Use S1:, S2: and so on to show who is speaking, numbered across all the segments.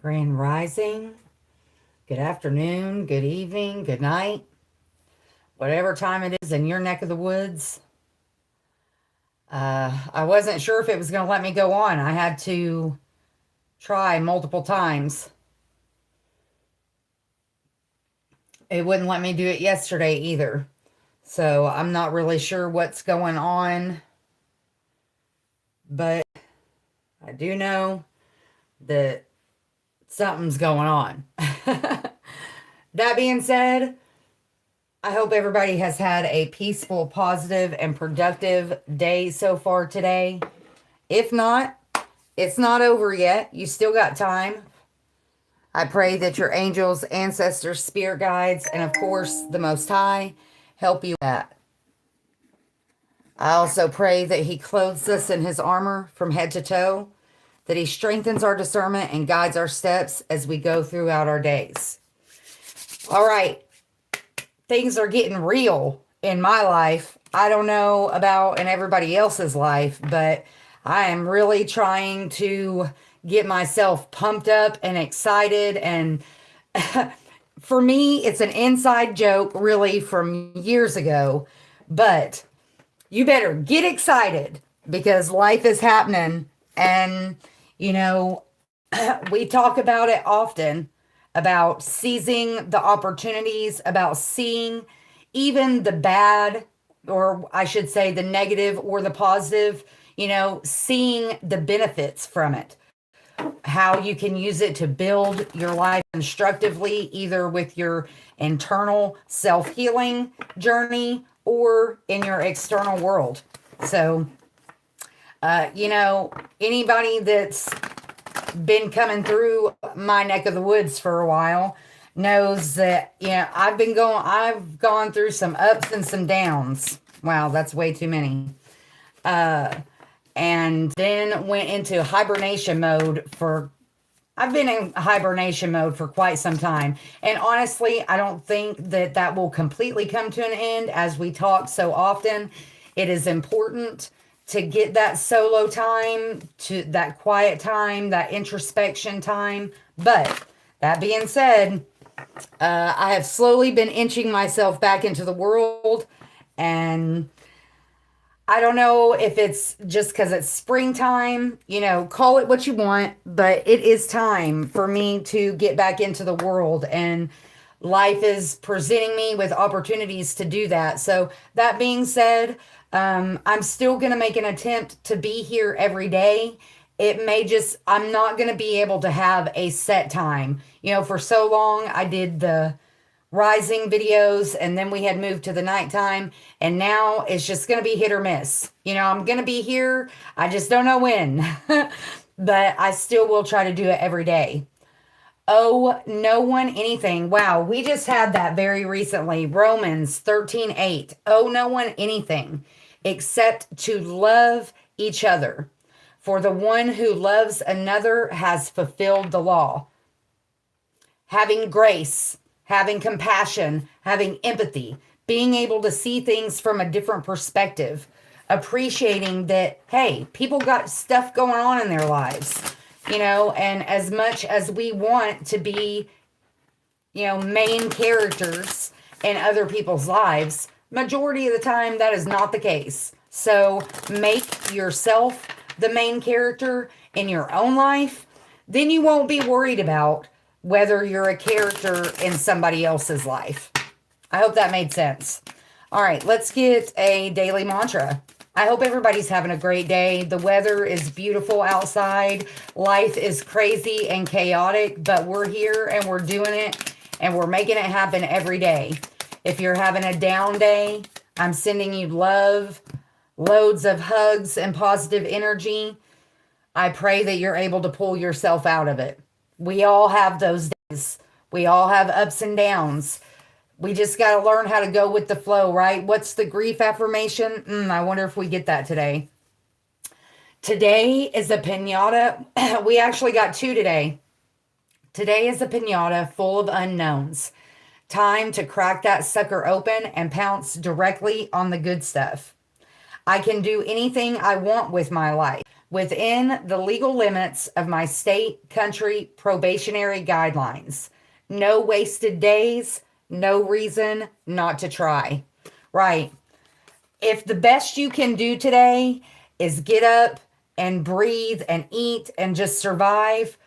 S1: Grand Rising, good afternoon, good evening, good night, whatever time it is in your neck of the woods. I wasn't sure if it was going to let me go on. I had to try multiple times. It wouldn't let me do it yesterday either. So I'm not really sure what's going on, but I do know that something's going on. That being said, I hope everybody has had a peaceful, positive, and productive day so far today. If not, it's not over yet. You still got time. I pray that your angels, ancestors, spirit guides, and of course, the Most High help you with that. I also pray that He clothes us in His armor from head to toe, that He strengthens our discernment and guides our steps as we go throughout our days. All right. Things are getting real in my life. I don't know about in everybody else's life, but I am really trying to get myself pumped up and excited. And for me, it's an inside joke really from years ago, but you better get excited because life is happening. And, you know, we talk about it often about seizing the opportunities, about seeing even the bad, or I should say the negative or the positive, seeing the benefits from it, how you can use it to build your life constructively, either with your internal self-healing journey or in your external world. So, anybody that's been coming through my neck of the woods for a while knows that I've gone through some ups and some downs. Wow, that's way too many. And then went into hibernation mode I've been in hibernation mode for quite some time. And honestly, I don't think that will completely come to an end. As we talk so often, it is important to get that solo time, to that quiet time, that introspection time. But that being said, I have slowly been inching myself back into the world. And I don't know if it's just because it's springtime, call it what you want, but it is time for me to get back into the world. And life is presenting me with opportunities to do that. So that being said, I'm still going to make an attempt to be here every day. I'm not going to be able to have a set time. For so long, I did the rising videos and then we had moved to the nighttime. And now it's just going to be hit or miss. I'm going to be here. I just don't know when. But I still will try to do it every day. Oh, no one anything. Wow, we just had that very recently. Romans 13:8. Oh, no one anything except to love each other. For the one who loves another has fulfilled the law. Having grace, having compassion, having empathy, being able to see things from a different perspective, appreciating that, hey, people got stuff going on in their lives, and as much as we want to be, main characters in other people's lives, majority of the time that is not the case. So make yourself the main character in your own life, then you won't be worried about whether you're a character in somebody else's life. I hope that made sense. All right, let's get a daily mantra. I hope everybody's having a great day. The weather is beautiful outside. Life is crazy and chaotic, but we're here and we're doing it and we're making it happen every day. If you're having a down day, I'm sending you love, loads of hugs and positive energy. I pray that you're able to pull yourself out of it. We all have those days. We all have ups and downs. We just got to learn how to go with the flow, right? What's the grief affirmation? I wonder if we get that today. Today is a piñata. We actually got two today. Today is a piñata full of unknowns. Time to crack that sucker open and pounce directly on the good stuff. I can do anything I want with my life. within the legal limits of my state, country, probationary guidelines. No wasted days, no reason not to try. Right. If the best you can do today is get up and breathe and eat and just survive,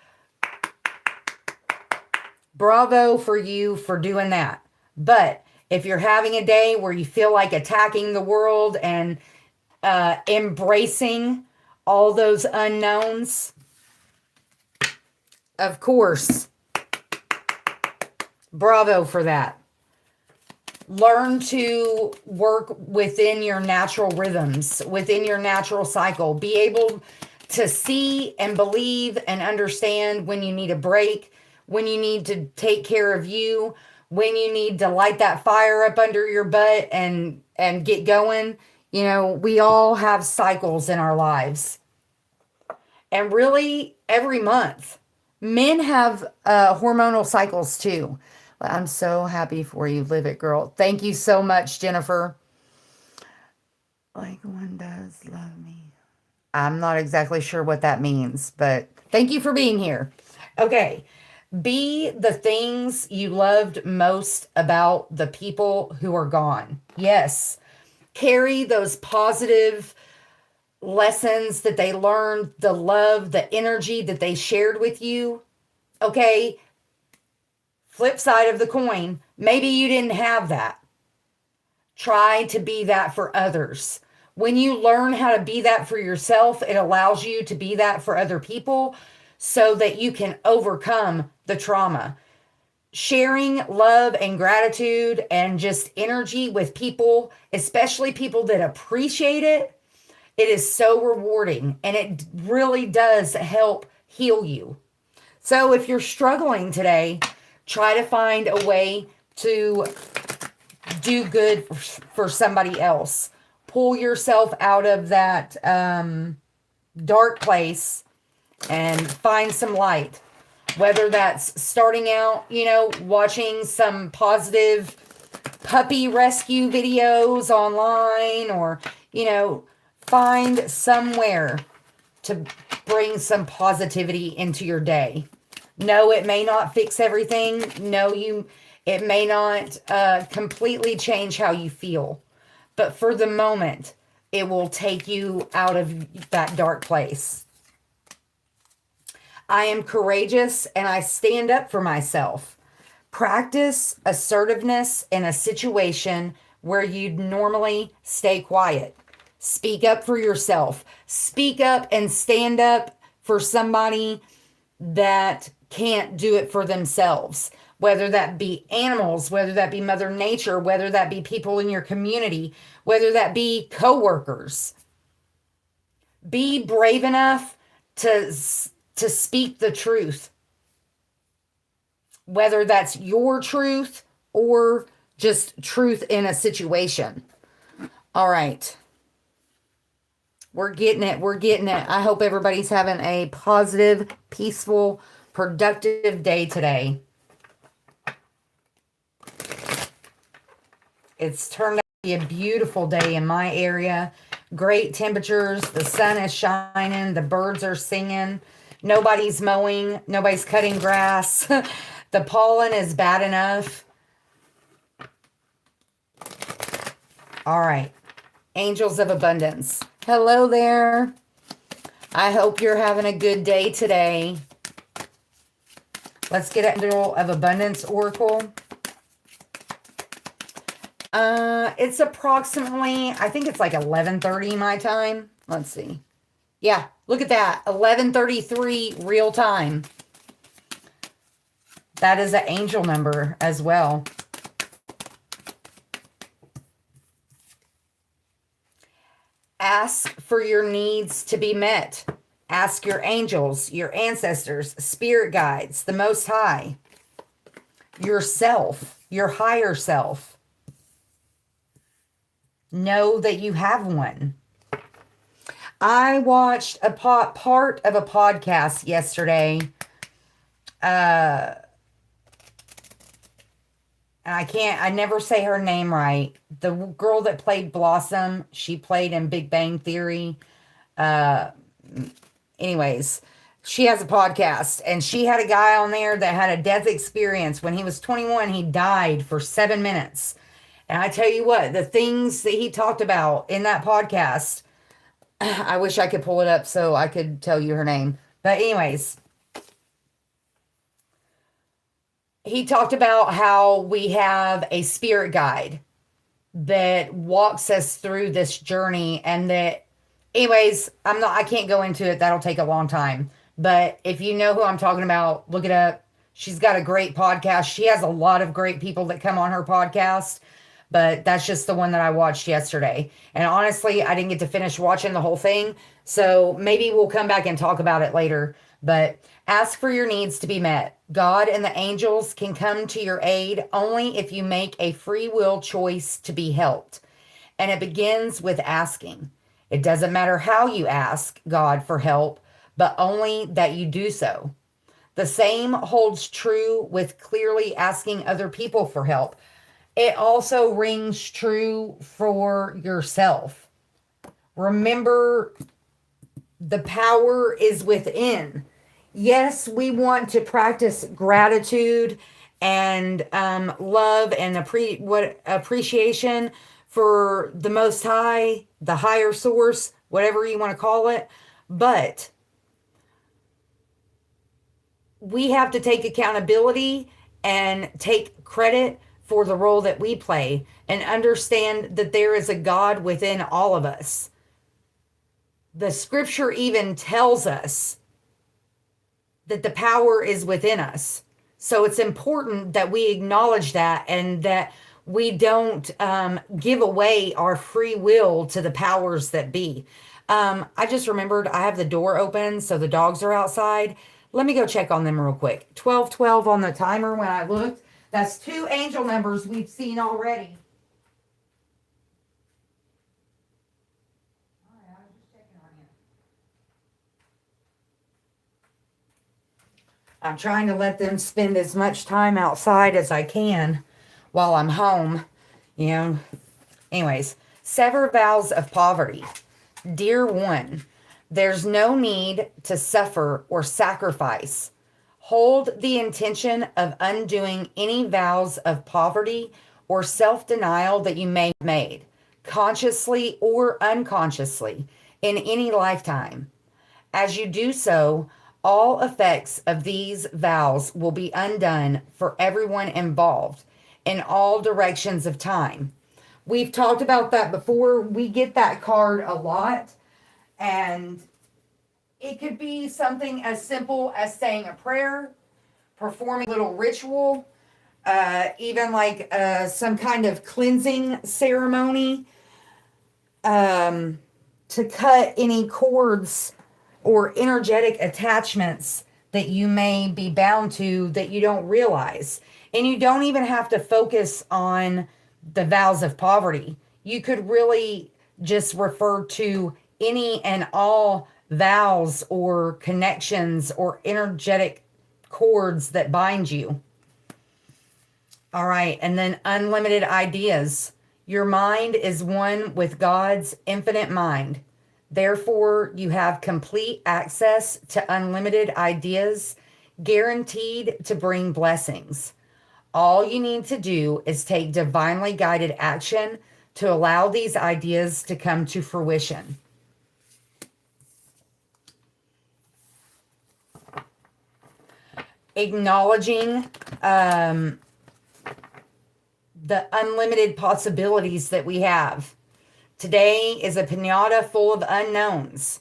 S1: bravo for you for doing that. But if you're having a day where you feel like attacking the world and embracing all those unknowns, of course, bravo for that. Learn to work within your natural rhythms, within your natural cycle. Be able to see and believe and understand when you need a break, when you need to take care of you, when you need to light that fire up under your butt and get going. You know, we all have cycles in our lives. And really every month, men have hormonal cycles too. I'm so happy for you. Live it, girl. Thank you so much, Jennifer. Like one does love me. I'm not exactly sure what that means, but thank you for being here. Okay. Be the things you loved most about the people who are gone. Yes. Carry those positive lessons that they learned, the love, the energy that they shared with you. Okay. Flip side of the coin, maybe you didn't have that. Try to be that for others. When you learn how to be that for yourself, it allows you to be that for other people so that you can overcome the trauma. Sharing love and gratitude and just energy with people, especially people that appreciate it, it is so rewarding and it really does help heal you. So if you're struggling today, try to find a way to do good for somebody else. Pull yourself out of that dark place and find some light. Whether that's starting out, you know, watching some positive puppy rescue videos online or, you know, find somewhere to bring some positivity into your day. No, it may not fix everything. No, it may not completely change how you feel. But for the moment, it will take you out of that dark place. I am courageous and I stand up for myself. Practice assertiveness in a situation where you'd normally stay quiet. Speak up for yourself. Speak up and stand up for somebody that can't do it for themselves, whether that be animals, whether that be Mother Nature, whether that be people in your community, whether that be coworkers. Be brave enough to speak the truth, whether that's your truth or just truth in a situation. All right. We're getting it. We're getting it. I hope everybody's having a positive, peaceful, productive day today. It's turned out to be a beautiful day in my area. Great temperatures. The sun is shining. The birds are singing. Nobody's mowing. Nobody's cutting grass. The pollen is bad enough. All right. Angels of Abundance. Hello there. I hope you're having a good day today. Let's get an Angel of Abundance Oracle. It's approximately, I think it's like 11:30 my time. Let's see. Yeah, look at that. 11:33 real time. That is an angel number as well. Ask for your needs to be met. Ask your angels, your ancestors, spirit guides, the Most High, yourself, your higher self. Know that you have one. I watched a part of a podcast yesterday. I never say her name right. The girl that played Blossom, she played in Big Bang Theory. anyways, she has a podcast, and she had a guy on there that had a death experience. When he was 21, he died for 7 minutes. And I tell you what, the things that he talked about in that podcast, I wish I could pull it up so I could tell you her name. But anyways, he talked about how we have a spirit guide that walks us through this journey, and that, anyways, I can't go into it. That'll take a long time. But if you know who I'm talking about, look it up. She's got a great podcast. She has a lot of great people that come on her podcast, but that's just the one that I watched yesterday. And honestly, I didn't get to finish watching the whole thing. So maybe we'll come back and talk about it later. But ask for your needs to be met. God and the angels can come to your aid only if you make a free will choice to be helped. And it begins with asking. It doesn't matter how you ask God for help, but only that you do so. The same holds true with clearly asking other people for help. It also rings true for yourself. Remember, the power is within. Yes, we want to practice gratitude and love and appreciation for the Most High, the higher source, whatever you want to call it. But we have to take accountability and take credit for the role that we play, and understand that there is a God within all of us. The scripture even tells us that the power is within us. So it's important that we acknowledge that, and that we don't give away our free will to the powers that be. I just remembered I have the door open, so the dogs are outside. Let me go check on them real quick. 12:12 on the timer when I looked. That's 2 angel numbers we've seen already. All right, I was just checking on you. I'm trying to let them spend as much time outside as I can while I'm home. You know, anyways, sever vows of poverty. Dear one, there's no need to suffer or sacrifice. Hold the intention of undoing any vows of poverty or self-denial that you may have made, consciously or unconsciously, in any lifetime. As you do so, all effects of these vows will be undone for everyone involved in all directions of time. We've talked about that before. We get that card a lot, and it could be something as simple as saying a prayer, performing a little ritual, even like some kind of cleansing ceremony, to cut any cords or energetic attachments that you may be bound to that you don't realize. And you don't even have to focus on the vows of poverty. You could really just refer to any and all vows or connections or energetic cords that bind you. All right, and then unlimited ideas. Your mind is one with God's infinite mind. Therefore, you have complete access to unlimited ideas, guaranteed to bring blessings. All you need to do is take divinely guided action to allow these ideas to come to fruition. Acknowledging the unlimited possibilities that we have. Today is a piñata full of unknowns.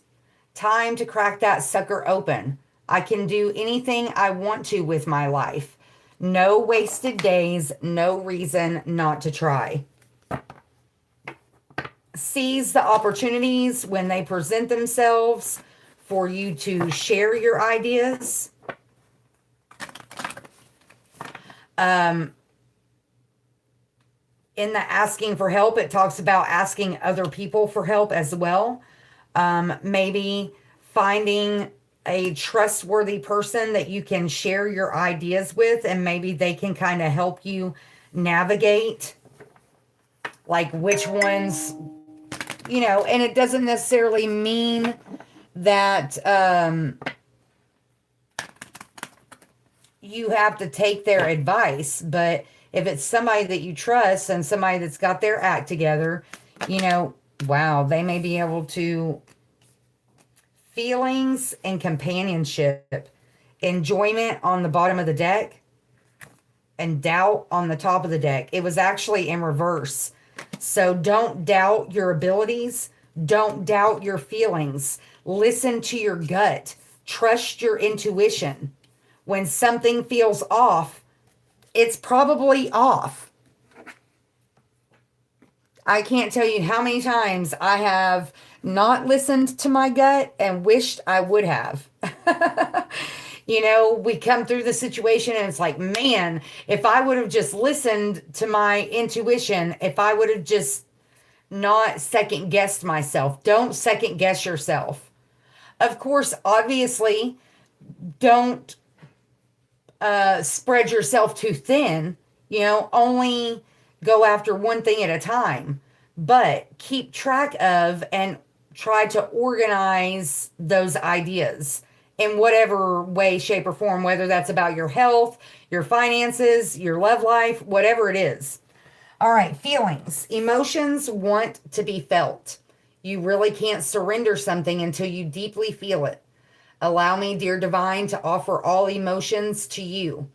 S1: Time to crack that sucker open. I can do anything I want to with my life. No wasted days, no reason not to try. Seize the opportunities when they present themselves for you to share your ideas. In the asking for help, it talks about asking other people for help as well. Maybe finding a trustworthy person that you can share your ideas with, and maybe they can kind of help you navigate like which ones, and it doesn't necessarily mean that you have to take their advice. But if it's somebody that you trust and somebody that's got their act together, you know, wow, they may be able to feelings and companionship, enjoyment on the bottom of the deck, and doubt on the top of the deck. It was actually in reverse. So don't doubt your abilities. Don't doubt your feelings. Listen to your gut. Trust your intuition. When something feels off, it's probably off. I can't tell you how many times I have not listened to my gut and wished I would have. You know, we come through the situation and it's like, man, if I would have just listened to my intuition, if I would have just not second guessed myself. Don't second guess yourself. Of course, obviously, don't spread yourself too thin. You know, only go after one thing at a time, but keep track of and try to organize those ideas in whatever way, shape, or form, whether that's about your health, your finances, your love life, whatever it is. All right, feelings. Emotions want to be felt. You really can't surrender something until you deeply feel it. Allow me, dear divine, to offer all emotions to you,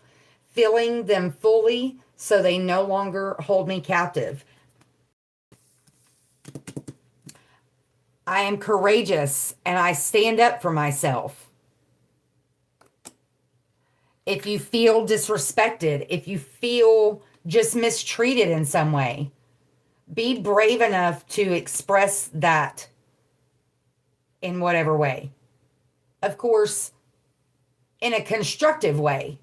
S1: feeling them fully so they no longer hold me captive. I am courageous and I stand up for myself. If you feel disrespected, if you feel just mistreated in some way, be brave enough to express that in whatever way. Of course, in a constructive way.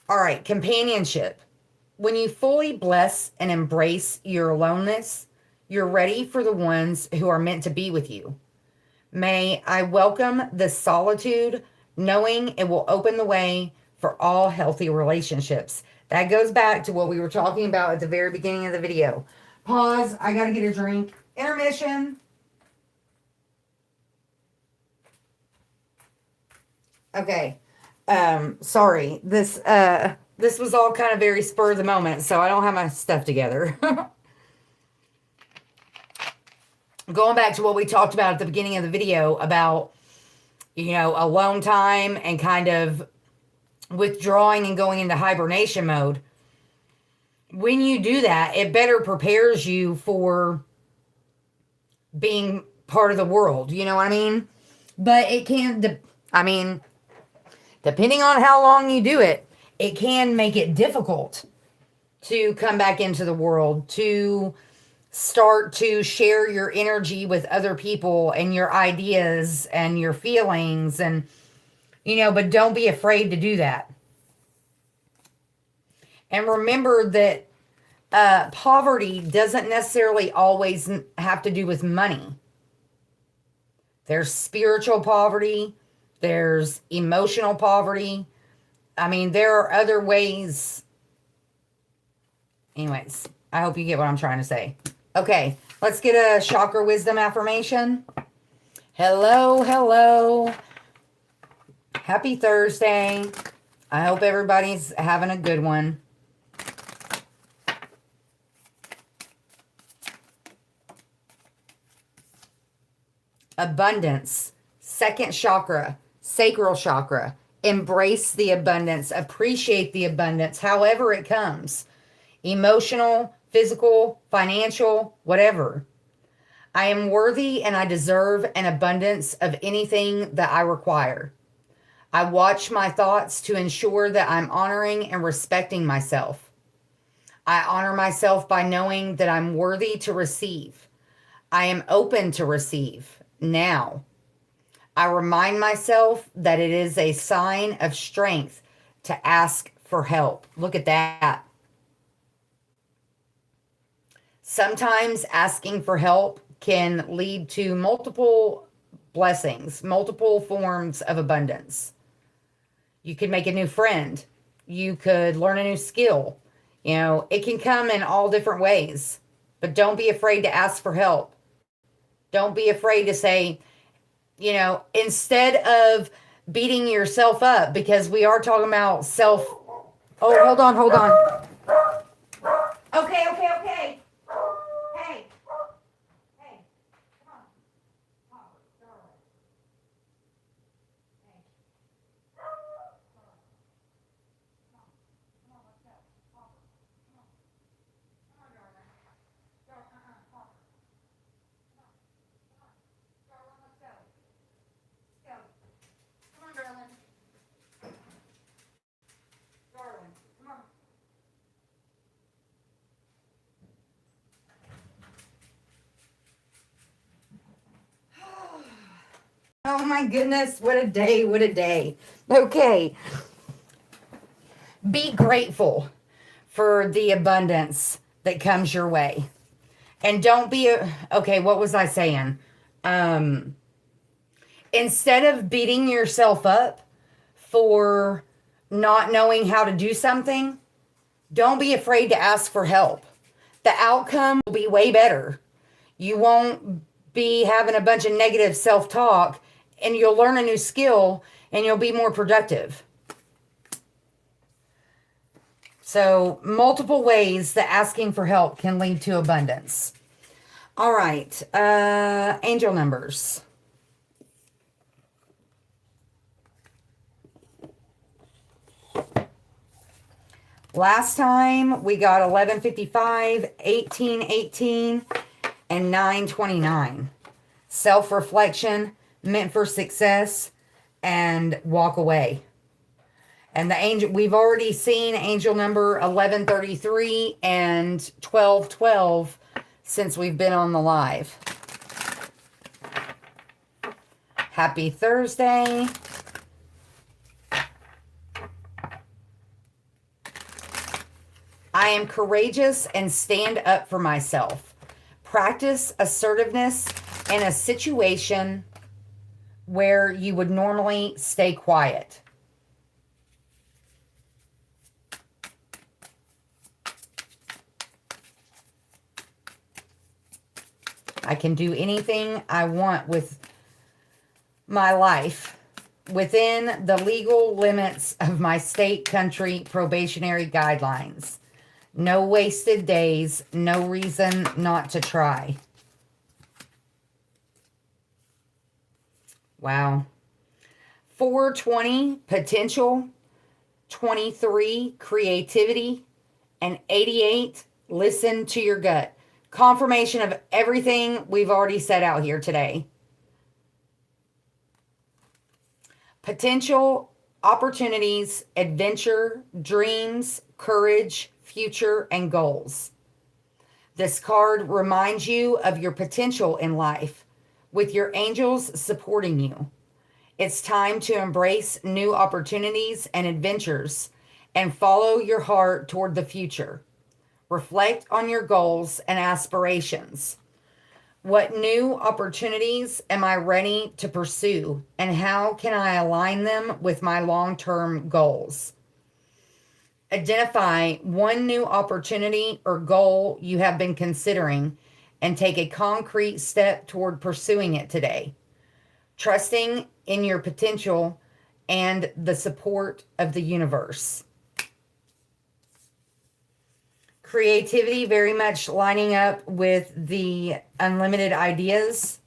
S1: All right, companionship. When you fully bless and embrace your aloneness, you're ready for the ones who are meant to be with you. May I welcome the solitude, knowing it will open the way for all healthy relationships. That goes back to what we were talking about at the very beginning of the video. Pause. I got to get a drink. Intermission. Okay. Sorry. This was all kind of very spur of the moment, so I don't have my stuff together. Going back to what we talked about at the beginning of the video about, you know, alone time and kind of withdrawing and going into hibernation mode. When you do that, it better prepares you for being part of the world. You know what I mean? But it can, depending on how long you do it, it can make it difficult to come back into the world, to start to share your energy with other people and your ideas and your feelings, and you know, but don't be afraid to do that. And remember that poverty doesn't necessarily always have to do with money. There's spiritual poverty, there's emotional poverty. I mean, there are other ways. Anyways, I hope you get what I'm trying to say. Okay, let's get a chakra wisdom affirmation. Hello, hello. Happy Thursday. I hope everybody's having a good one. Abundance. Second chakra. Sacral chakra. Embrace the abundance. Appreciate the abundance, however it comes. Emotional, physical, financial, whatever. I am worthy and I deserve an abundance of anything that I require. I watch my thoughts to ensure that I'm honoring and respecting myself. I honor myself by knowing that I'm worthy to receive. I am open to receive now. I remind myself that it is a sign of strength to ask for help. Look at that. Sometimes asking for help can lead to multiple blessings, multiple forms of abundance. You could make a new friend. You could learn a new skill. You know, it can come in all different ways, but don't be afraid to ask for help. Don't be afraid to say, Instead of beating yourself up, because we are talking about self. Oh, hold on, hold on. Okay, okay, okay. Hey, hey, come on. Hopper, darling. Hey, come on, let's go. Hopper, come on, darling. Hopper, darling, let's go. Let's go. Come on, darling. Darling, come on. Oh my goodness, what a day, what a day. Okay, be grateful for the abundance that comes your way. And don't be okay, what was I saying? Um Instead of beating yourself up for not knowing how to do something, don't be afraid to ask for help. The outcome will be way better. You won't be having a bunch of negative self talk, and you'll learn a new skill and you'll be more productive. So, multiple ways that asking for help can lead to abundance. All right, angel numbers. Last time we got 1155, 1818, and 929. Self-reflection, meant for success, and walk away. And the angel, we've already seen angel number 1133 and 1212 since we've been on the live. Happy Thursday. I am courageous and stand up for myself. Practice assertiveness in a situation where you would normally stay quiet. I can do anything I want with my life within the legal limits of my state, country, probationary guidelines. No wasted days, no reason not to try. Wow. 420, potential. 23, creativity. And 88, listen to your gut. Confirmation of everything we've already set out here today. Potential, opportunities, adventure, dreams, courage, future, and goals. This card reminds you of your potential in life, with your angels supporting you. It's time to embrace new opportunities and adventures and follow your heart toward the future. Reflect on your goals and aspirations. What new opportunities am I ready to pursue, and how can I align them with my long-term goals? Identify one new opportunity or goal you have been considering and take a concrete step toward pursuing it today, trusting in your potential and the support of the universe. Creativity very much lining up with the unlimited ideas.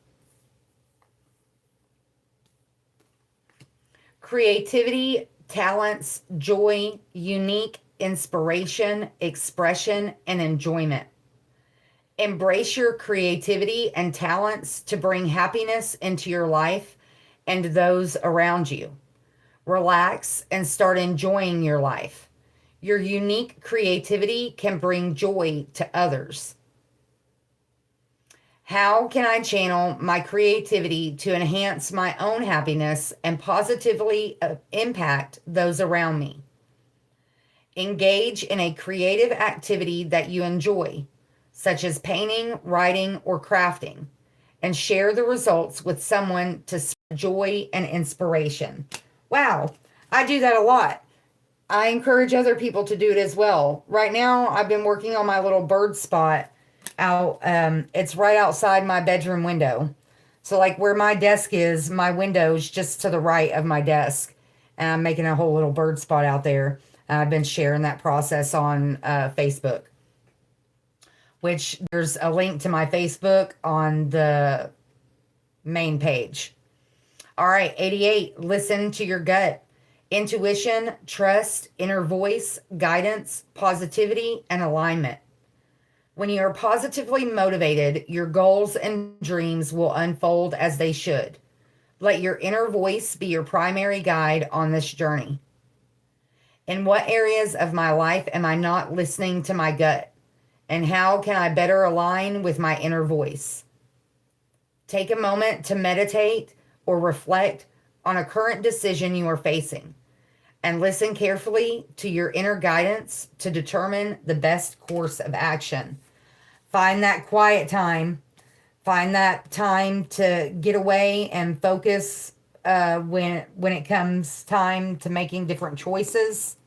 S1: Creativity, talents, joy, unique inspiration, expression, and enjoyment. Embrace your creativity and talents to bring happiness into your life and those around you. Relax and start enjoying your life. Your unique creativity can bring joy to others. How can I channel my creativity to enhance my own happiness and positively impact those around me? Engage in a creative activity that you enjoy, such as painting, writing, or crafting, and share the results with someone to spread joy and inspiration. Wow, I do that a lot. I encourage other people to do it as well. Right now, I've been working on my little bird spot out. It's right outside my bedroom window. So, like where my desk is, my window's just to the right of my desk. And I'm making a whole little bird spot out there. I've been sharing that process on Facebook, which there's a link to my Facebook on the main page. All right, 88, listen to your gut. Intuition, trust, inner voice, guidance, positivity, and alignment. When you are positively motivated, your goals and dreams will unfold as they should. Let your inner voice be your primary guide on this journey. In what areas of my life am I not listening to my gut? And how can I better align with my inner voice? Take a moment to meditate or reflect on a current decision you are facing and listen carefully to your inner guidance to determine the best course of action. Find that quiet time. Find that time to get away and focus when it comes time to making different choices.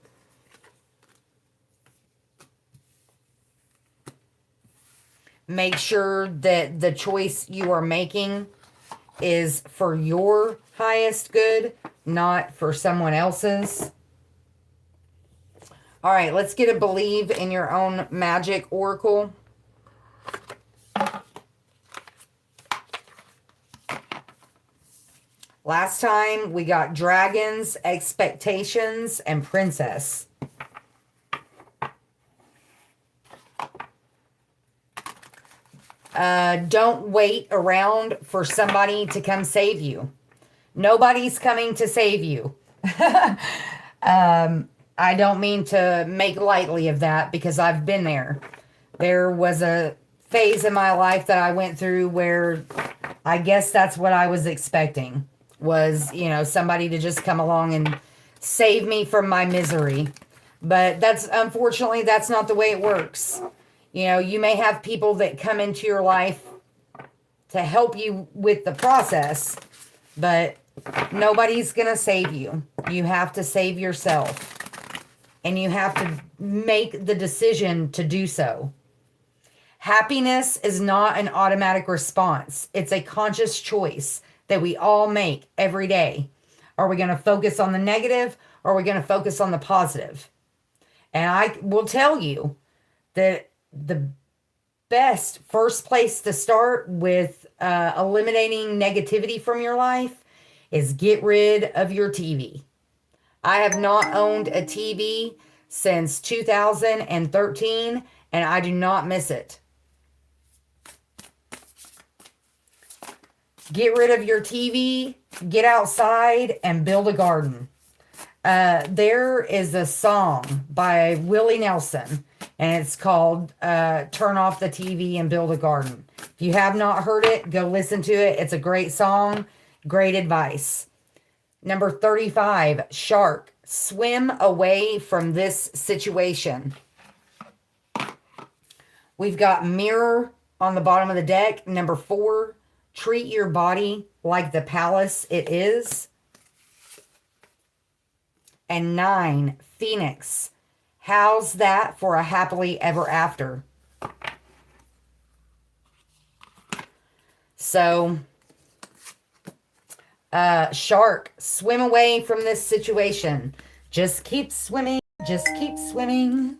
S1: Make sure that the choice you are making is for your highest good, not for someone else's. All right, let's get a believe in your own magic oracle. Last time we got dragons, expectations, and princess. Don't wait around for somebody to come save you. Nobody's coming to save you. I don't mean to make lightly of that because I've been there. There was a phase in my life that I went through where I guess that's what I was expecting was, somebody to just come along and save me from my misery. But unfortunately, that's not the way it works. You may have people that come into your life to help you with the process, but nobody's going to save you. You have to save yourself. And you have to make the decision to do so. Happiness is not an automatic response. It's a conscious choice that we all make every day. Are we going to focus on the negative or are we going to focus on the positive? And I will tell you that the best first place to start with eliminating negativity from your life is get rid of your TV. I have not owned a TV since 2013, and I do not miss it. Get rid of your TV, get outside, and build a garden. There is a song by Willie Nelson, and it's called Turn Off the TV and Build a Garden. If you have not heard it, go listen to it. It's a great song, great advice. Number 35, shark. Swim away from this situation. We've got mirror on the bottom of the deck. Number 4, treat your body like the palace it is. And 9, phoenix. How's that for a happily ever after? So, shark, swim away from this situation. Just keep swimming. Just keep swimming.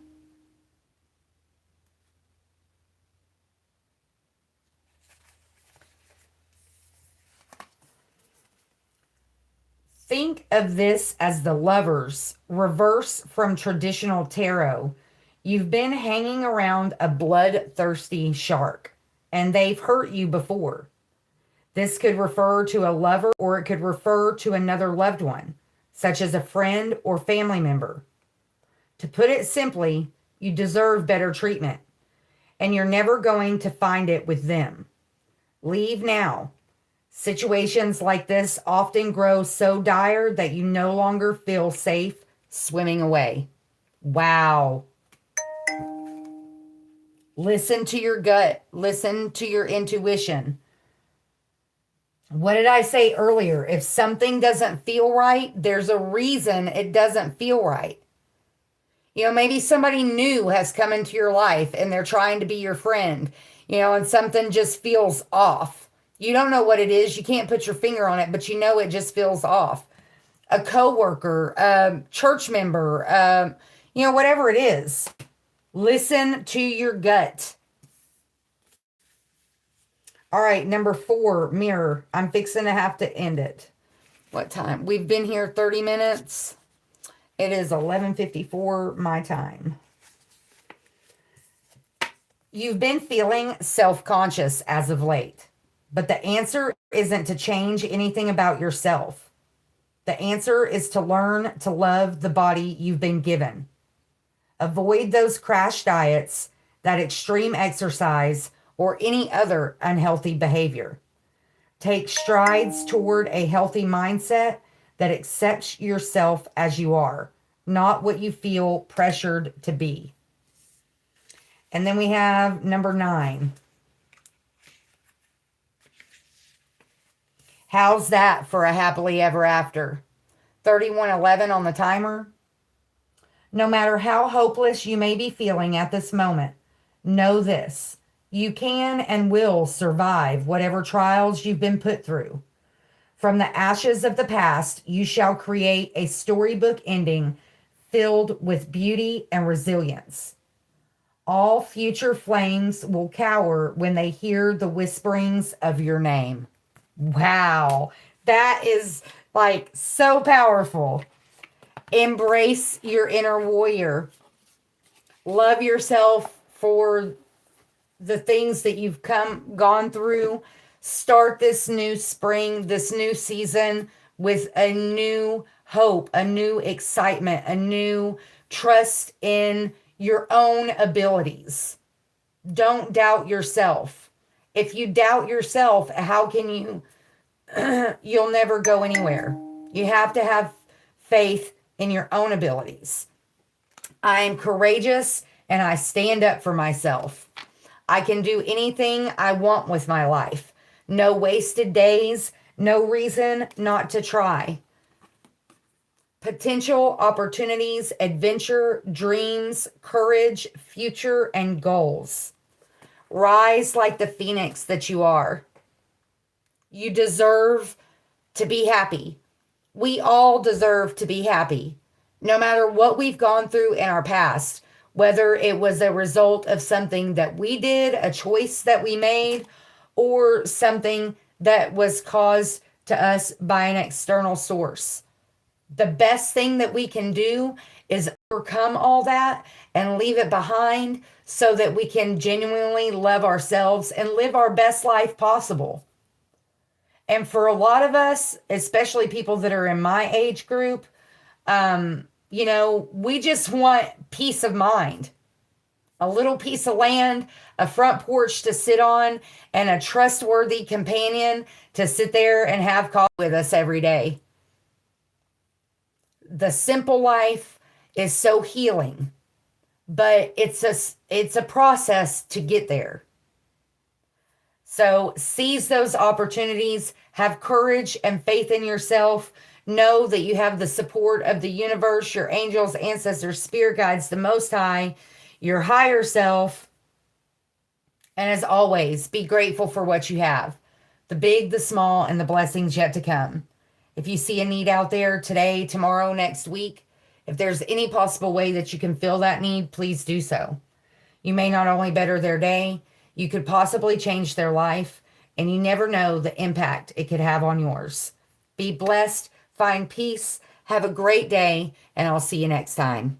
S1: Think of this as the Lovers, reverse from traditional tarot. You've been hanging around a bloodthirsty shark, and they've hurt you before. This could refer to a lover or it could refer to another loved one, such as a friend or family member. To put it simply, you deserve better treatment, and you're never going to find it with them. Leave now. Situations like this often grow so dire that you no longer feel safe swimming away. Wow. Listen to your gut. Listen to your intuition. What did I say earlier? If something doesn't feel right, there's a reason it doesn't feel right. Maybe somebody new has come into your life and they're trying to be your friend, and something just feels off. You don't know what it is. You can't put your finger on it, but you know it just feels off. A coworker, a church member, whatever it is. Listen to your gut. All right, number 4, mirror. I'm fixing to have to end it. What time? We've been here 30 minutes. It is 11:54 my time. You've been feeling self-conscious as of late, but the answer isn't to change anything about yourself. The answer is to learn to love the body you've been given. Avoid those crash diets, that extreme exercise, or any other unhealthy behavior. Take strides toward a healthy mindset that accepts yourself as you are, not what you feel pressured to be. And then we have number 9. How's that for a happily ever after? 31:11 on the timer. No matter how hopeless you may be feeling at this moment, know this: you can and will survive whatever trials you've been put through. From the ashes of the past, you shall create a storybook ending filled with beauty and resilience. All future flames will cower when they hear the whisperings of your name. Wow, that is like so powerful. Embrace your inner warrior. Love yourself for the things that you've gone through. Start this new spring, this new season with a new hope, a new excitement, a new trust in your own abilities. Don't doubt yourself. If you doubt yourself, how can you? You'll never go anywhere. You have to have faith in your own abilities. I am courageous and I stand up for myself. I can do anything I want with my life. No wasted days, no reason not to try. Potential, opportunities, adventure, dreams, courage, future, and goals. Rise like the phoenix that you are. You deserve to be happy. We all deserve to be happy, no matter what we've gone through in our past, whether it was a result of something that we did, a choice that we made, or something that was caused to us by an external source. The best thing that we can do is overcome all that and leave it behind so that we can genuinely love ourselves and live our best life possible. And for a lot of us, especially people that are in my age group, we just want peace of mind. A little piece of land, a front porch to sit on, and a trustworthy companion to sit there and have coffee with us every day. The simple life is so healing, but it's a process to get there. So seize those opportunities, have courage and faith in yourself. Know that you have the support of the universe, your angels, ancestors, spirit guides, the Most High, your higher self. And as always, be grateful for what you have, the big, the small, and the blessings yet to come. If you see a need out there today, tomorrow, next week, if there's any possible way that you can fill that need, please do so. You may not only better their day, you could possibly change their life, and you never know the impact it could have on yours. Be blessed, find peace, have a great day, and I'll see you next time.